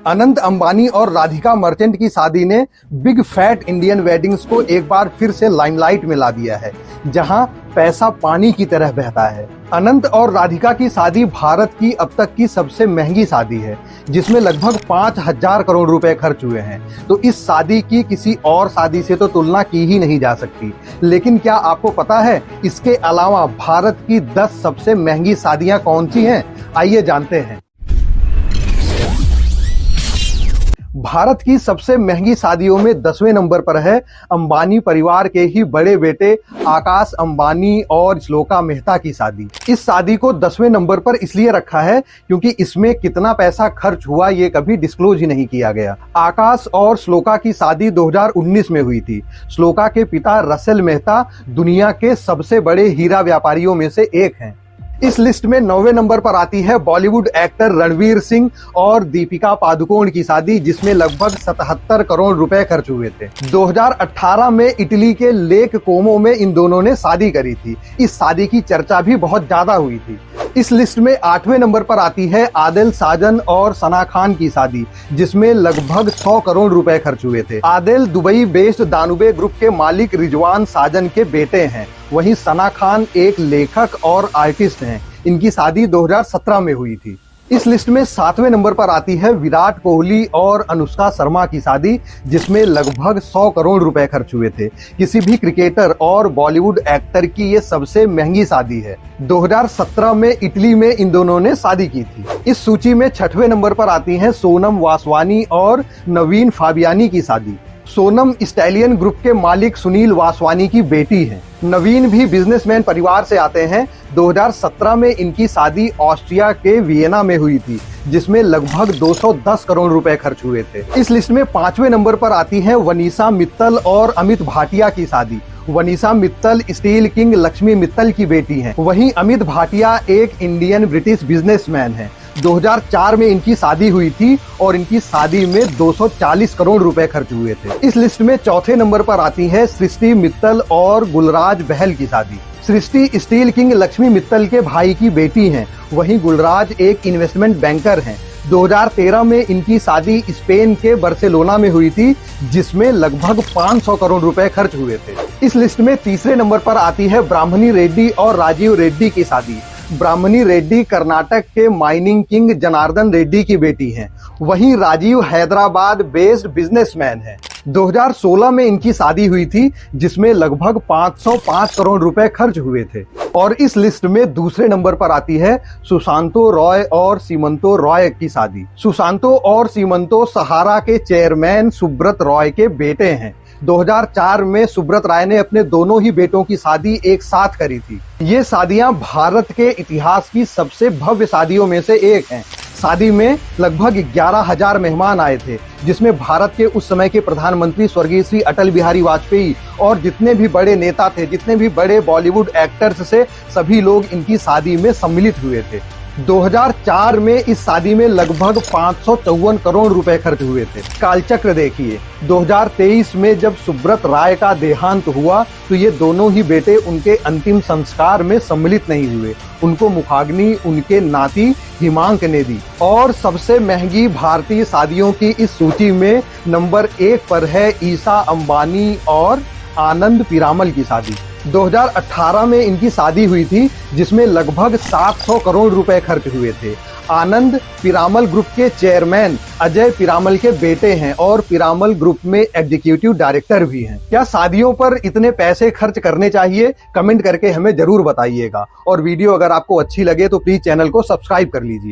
अनंत अंबानी और राधिका मर्चेंट की शादी ने बिग फैट इंडियन वेडिंग्स को एक बार फिर से लाइमलाइट में ला दिया है, जहां पैसा पानी की तरह बहता है। अनंत और राधिका की शादी भारत की अब तक की सबसे महंगी शादी है, जिसमें लगभग 5,000 करोड़ रुपए खर्च हुए हैं। तो इस शादी की किसी और शादी से तो तुलना की ही नहीं जा सकती। लेकिन क्या आपको पता है इसके अलावा भारत की 10 सबसे महंगी शादियां कौन सी हैं? आइए जानते हैं। भारत की सबसे महंगी शादियों में 10वें नंबर पर है अंबानी परिवार के ही बड़े बेटे आकाश अंबानी और श्लोका मेहता की शादी। इस शादी को 10वें नंबर पर इसलिए रखा है क्योंकि इसमें कितना पैसा खर्च हुआ ये कभी डिस्क्लोज ही नहीं किया गया। आकाश और श्लोका की शादी 2019 में हुई थी। श्लोका के पिता रसेल मेहता दुनिया के सबसे बड़े हीरा व्यापारियों में से एक हैं। इस लिस्ट में 9वें नंबर पर आती है बॉलीवुड एक्टर रणवीर सिंह और दीपिका पादुकोण की शादी, जिसमें लगभग 77 करोड़ रुपए खर्च हुए थे। 2018 में इटली के लेक कोमो में इन दोनों ने शादी करी थी। इस शादी की चर्चा भी बहुत ज्यादा हुई थी। इस लिस्ट में 8वें नंबर पर आती है आदिल साजन और सना खान की शादी, जिसमें लगभग 100 करोड़ रुपए खर्च हुए थे। आदिल दुबई बेस्ड दानुबे ग्रुप के मालिक रिजवान साजन के बेटे हैं। वहीं सना खान एक लेखक और आर्टिस्ट हैं। इनकी शादी 2017 में हुई थी। इस लिस्ट में 7वें नंबर पर आती है विराट कोहली और अनुष्का शर्मा की शादी, जिसमें लगभग 100 करोड़ रुपए खर्च हुए थे। किसी भी क्रिकेटर और बॉलीवुड एक्टर की ये सबसे महंगी शादी है। 2017 में इटली में इन दोनों ने शादी की थी। इस सूची में 6वें नंबर पर आती हैं सोनम वासवानी और नवीन फाबियानी की शादी। सोनम स्टैलियन ग्रुप के मालिक सुनील वासवानी की बेटी हैं। नवीन भी बिजनेसमैन परिवार से आते हैं। 2017 में इनकी शादी ऑस्ट्रिया के वियना में हुई थी, जिसमें लगभग 210 करोड़ रुपए खर्च हुए थे। इस लिस्ट में 5वें नंबर पर आती है वनीसा मित्तल और अमित भाटिया की शादी। वनीसा मित्तल स्टील किंग लक्ष्मी मित्तल की बेटी हैं। वहीं अमित भाटिया एक इंडियन ब्रिटिश बिजनेसमैन हैं। 2004 में इनकी शादी हुई थी और इनकी शादी में 240 करोड़ रुपए खर्च हुए थे। इस लिस्ट में 4थे नंबर पर आती है सृष्टि मित्तल और गुलराज बहल की शादी। सृष्टि स्टील किंग लक्ष्मी मित्तल के भाई की बेटी हैं। वहीं गुलराज एक इन्वेस्टमेंट बैंकर हैं। 2013 में इनकी शादी स्पेन के बार्सिलोना में हुई थी, जिसमें लगभग 500 करोड़ रुपए खर्च हुए थे। इस लिस्ट में 3रे नंबर पर आती है ब्राह्मणी रेड्डी और राजीव रेड्डी की शादी। ब्राह्मणी रेड्डी कर्नाटक के माइनिंग किंग जनार्दन रेड्डी की बेटी हैं। वहीं राजीव हैदराबाद बेस्ड बिजनेसमैन हैं। 2016 में इनकी शादी हुई थी, जिसमें लगभग 505 करोड़ रुपए खर्च हुए थे। और इस लिस्ट में दूसरे नंबर पर आती है सुशांतो रॉय और सीमंतो रॉय की शादी। सुशांतो और सीमंतो सहारा के चेयरमैन सुब्रत रॉय के बेटे हैं। 2004 में सुब्रत राय ने अपने दोनों ही बेटों की शादी एक साथ करी थी। ये शादियां भारत के इतिहास की सबसे भव्य शादियों में से एक हैं। शादी में लगभग 11,000 मेहमान आए थे, जिसमें भारत के उस समय के प्रधानमंत्री स्वर्गीय श्री अटल बिहारी वाजपेयी और जितने भी बड़े नेता थे, जितने भी बड़े बॉलीवुड एक्टर्स से सभी लोग इनकी शादी में सम्मिलित हुए थे। 2004 में इस शादी में लगभग 554 करोड़ रुपए खर्च हुए थे। कालचक्र देखिए, 2023 में जब सुब्रत राय का देहांत हुआ तो ये दोनों ही बेटे उनके अंतिम संस्कार में सम्मिलित नहीं हुए। उनको मुखाग्नि उनके नाती हिमांक ने दी। और सबसे महंगी भारतीय शादियों की इस सूची में नंबर 1 पर है ईशा अंबानी और आनंद पीरामल की शादी। 2018 में इनकी शादी हुई थी, जिसमें लगभग 700 करोड़ रुपए खर्च हुए थे। आनंद पीरामल ग्रुप के चेयरमैन अजय पीरामल के बेटे हैं और पीरामल ग्रुप में एग्जीक्यूटिव डायरेक्टर भी हैं। क्या शादियों पर इतने पैसे खर्च करने चाहिए? कमेंट करके हमें जरूर बताइएगा। और वीडियो अगर आपको अच्छी लगे तो प्लीज चैनल को सब्सक्राइब कर लीजिए।